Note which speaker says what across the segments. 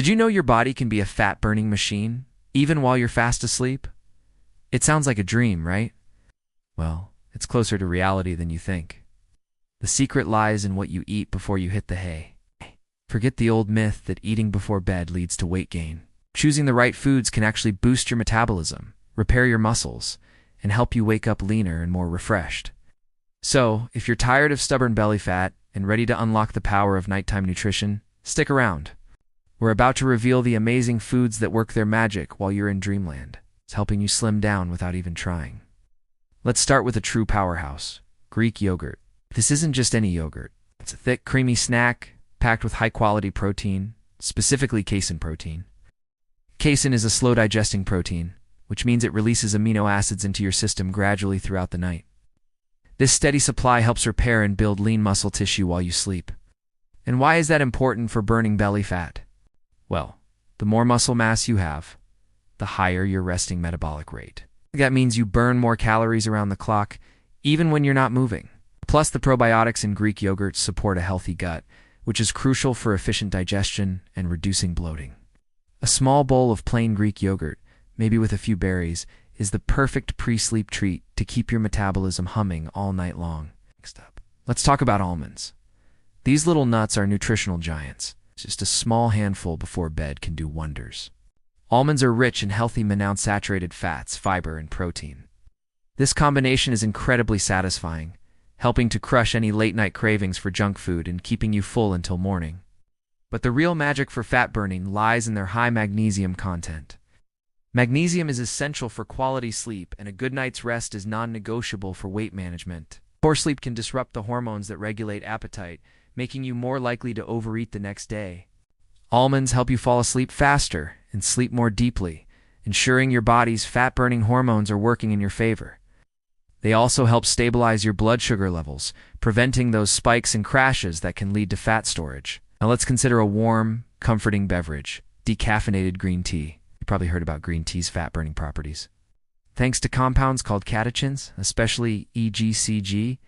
Speaker 1: Did you know your body can be a fat-burning machine, even while you're fast asleep? It sounds like a dream, right? Well, it's closer to reality than you think. The secret lies in what you eat before you hit the hay. Forget the old myth that eating before bed leads to weight gain. Choosing the right foods can actually boost your metabolism, repair your muscles, and help you wake up leaner and more refreshed. So, if you're tired of stubborn belly fat and ready to unlock the power of nighttime nutrition, stick around. We're about to reveal the amazing foods that work their magic while you're in dreamland. It's helping you slim down without even trying. Let's start with a true powerhouse, Greek yogurt. This isn't just any yogurt. It's a thick, creamy snack packed with high-quality protein, specifically casein protein. Casein is a slow-digesting protein, which means it releases amino acids into your system gradually throughout the night. This steady supply helps repair and build lean muscle tissue while you sleep. And why is that important for burning belly fat? Well, the more muscle mass you have, the higher your resting metabolic rate. That means you burn more calories around the clock, even when you're not moving. Plus, the probiotics in Greek yogurt support a healthy gut, which is crucial for efficient digestion and reducing bloating. A small bowl of plain Greek yogurt, maybe with a few berries, is the perfect pre-sleep treat to keep your metabolism humming all night long. Next up, let's talk about almonds. These little nuts are nutritional giants. Just a small handful before bed can do wonders. Almonds are rich in healthy monounsaturated fats, fiber, and protein. This combination is incredibly satisfying, helping to crush any late-night cravings for junk food and keeping you full until morning. But the real magic for fat burning lies in their high magnesium content. Magnesium is essential for quality sleep, and a good night's rest is non-negotiable for weight management. Poor sleep can disrupt the hormones that regulate appetite, making you more likely to overeat the next day. Almonds help you fall asleep faster and sleep more deeply, ensuring your body's fat-burning hormones are working in your favor. They also help stabilize your blood sugar levels, preventing those spikes and crashes that can lead to fat storage. Now let's consider a warm, comforting beverage, decaffeinated green tea. You probably heard about green tea's fat-burning properties. Thanks to compounds called catechins, especially EGCG,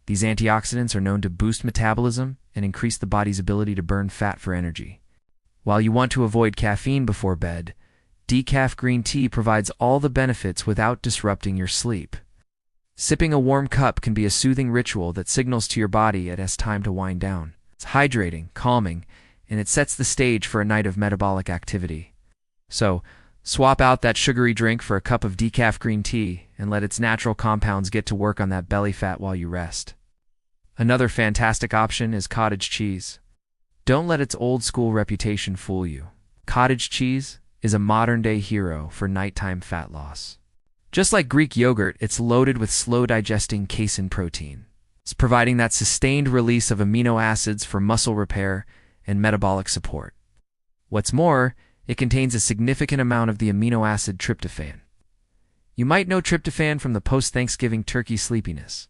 Speaker 1: these antioxidants are known to boost metabolism and increase the body's ability to burn fat for energy. While you want to avoid caffeine before bed, decaf green tea provides all the benefits without disrupting your sleep. Sipping a warm cup can be a soothing ritual that signals to your body it's time to wind down. It's hydrating, calming, and it sets the stage for a night of metabolic activity. So, swap out that sugary drink for a cup of decaf green tea and let its natural compounds get to work on that belly fat while you rest. Another fantastic option is cottage cheese. Don't let its old-school reputation fool you. Cottage cheese is a modern-day hero for nighttime fat loss. Just like Greek yogurt, it's loaded with slow-digesting casein protein. It's providing that sustained release of amino acids for muscle repair and metabolic support. What's more, it contains a significant amount of the amino acid tryptophan. You might know tryptophan from the post-Thanksgiving turkey sleepiness,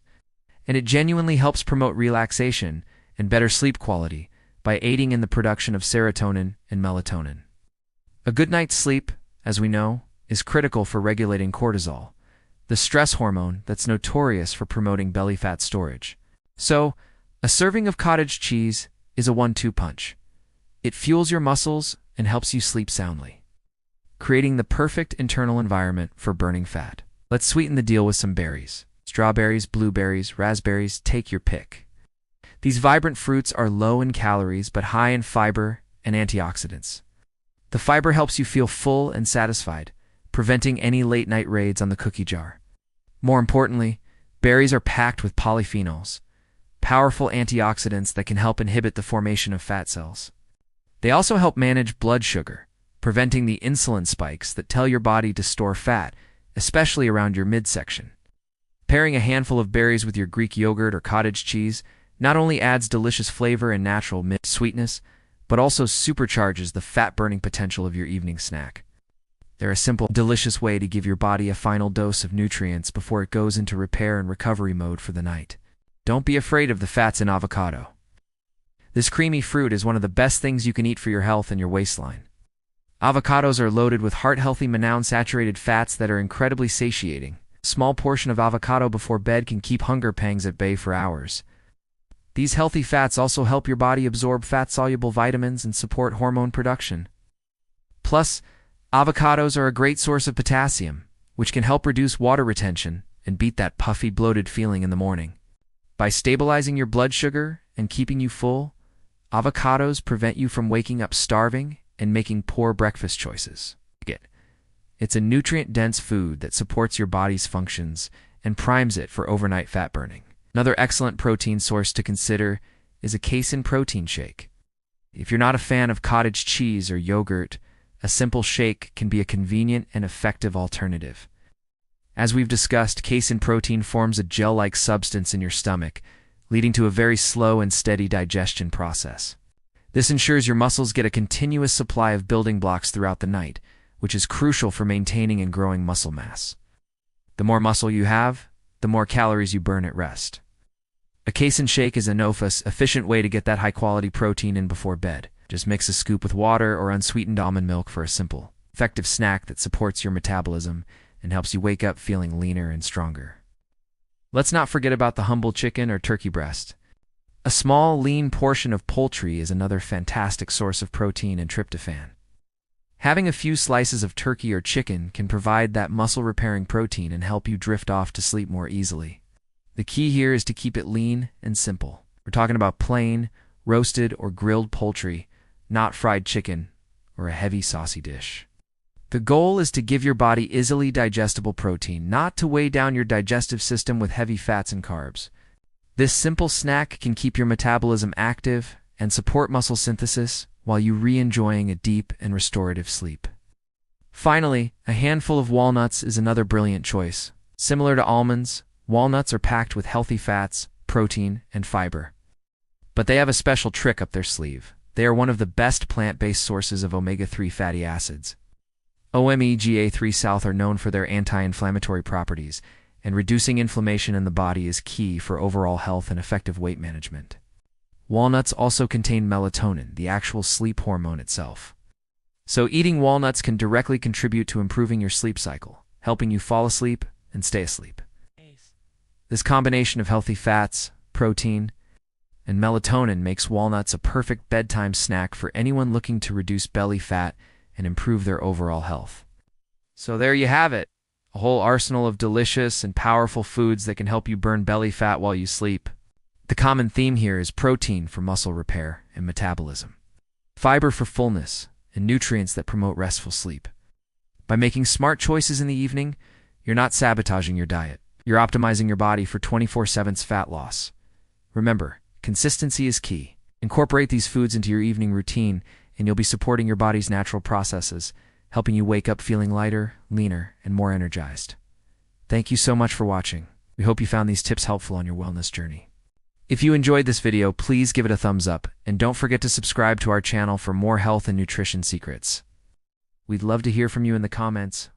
Speaker 1: and it genuinely helps promote relaxation and better sleep quality by aiding in the production of serotonin and melatonin. A good night's sleep, as we know, is critical for regulating cortisol, the stress hormone that's notorious for promoting belly fat storage. So, a serving of cottage cheese is a 1-2 punch. It fuels your muscles and helps you sleep soundly, creating the perfect internal environment for burning fat. Let's sweeten the deal with some berries. Strawberries, blueberries, raspberries, take your pick. These vibrant fruits are low in calories but high in fiber and antioxidants. The fiber helps you feel full and satisfied, preventing any late-night raids on the cookie jar. More importantly, berries are packed with polyphenols, powerful antioxidants that can help inhibit the formation of fat cells. They also help manage blood sugar, preventing the insulin spikes that tell your body to store fat, especially around your midsection. Pairing a handful of berries with your Greek yogurt or cottage cheese not only adds delicious flavor and natural sweetness, but also supercharges the fat-burning potential of your evening snack. They're a simple, delicious way to give your body a final dose of nutrients before it goes into repair and recovery mode for the night. Don't be afraid of the fats in avocado. This creamy fruit is one of the best things you can eat for your health and your waistline. Avocados are loaded with heart-healthy monounsaturated fats that are incredibly satiating. A small portion of avocado before bed can keep hunger pangs at bay for hours. These healthy fats also help your body absorb fat-soluble vitamins and support hormone production. Plus, avocados are a great source of potassium, which can help reduce water retention and beat that puffy, bloated feeling in the morning. By stabilizing your blood sugar and keeping you full, avocados prevent you from waking up starving and making poor breakfast choices. It's a nutrient-dense food that supports your body's functions and primes it for overnight fat burning. Another excellent protein source to consider is a casein protein shake. If you're not a fan of cottage cheese or yogurt, a simple shake can be a convenient and effective alternative. As we've discussed, casein protein forms a gel-like substance in your stomach, leading to a very slow and steady digestion process. This ensures your muscles get a continuous supply of building blocks throughout the night, which is crucial for maintaining and growing muscle mass. The more muscle you have, the more calories you burn at rest. A casein shake is an efficient way to get that high-quality protein in before bed. Just mix a scoop with water or unsweetened almond milk for a simple, effective snack that supports your metabolism and helps you wake up feeling leaner and stronger. Let's not forget about the humble chicken or turkey breast. A small, lean portion of poultry is another fantastic source of protein and tryptophan. Having a few slices of turkey or chicken can provide that muscle-repairing protein and help you drift off to sleep more easily. The key here is to keep it lean and simple. We're talking about plain, roasted, or grilled poultry, not fried chicken or a heavy, saucy dish. The goal is to give your body easily digestible protein, not to weigh down your digestive system with heavy fats and carbs. This simple snack can keep your metabolism active and support muscle synthesis while you re-enjoying a deep and restorative sleep. Finally, a handful of walnuts is another brilliant choice. Similar to almonds, walnuts are packed with healthy fats, protein, and fiber. But they have a special trick up their sleeve. They are one of the best plant-based sources of omega-3 fatty acids. Omega-3 South are known for their anti-inflammatory properties, and reducing inflammation in the body is key for overall health and effective weight management. Walnuts also contain melatonin, the actual sleep hormone itself. So eating walnuts can directly contribute to improving your sleep cycle, helping you fall asleep and stay asleep. This combination of healthy fats, protein, and melatonin makes walnuts a perfect bedtime snack for anyone looking to reduce belly fat and improve their overall health. So there you have it, a whole arsenal of delicious and powerful foods that can help you burn belly fat while you sleep. The common theme here is protein for muscle repair and metabolism, fiber for fullness, and nutrients that promote restful sleep. By making smart choices in the evening, you're not sabotaging your diet. You're optimizing your body for 24/7 fat loss. Remember, consistency is key. Incorporate these foods into your evening routine, and you'll be supporting your body's natural processes, helping you wake up feeling lighter, leaner, and more energized. Thank you so much for watching. We hope you found these tips helpful on your wellness journey. If you enjoyed this video, please give it a thumbs up, and don't forget to subscribe to our channel for more health and nutrition secrets. We'd love to hear from you in the comments.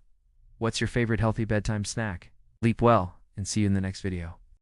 Speaker 1: What's your favorite healthy bedtime snack? Sleep well, and see you in the next video.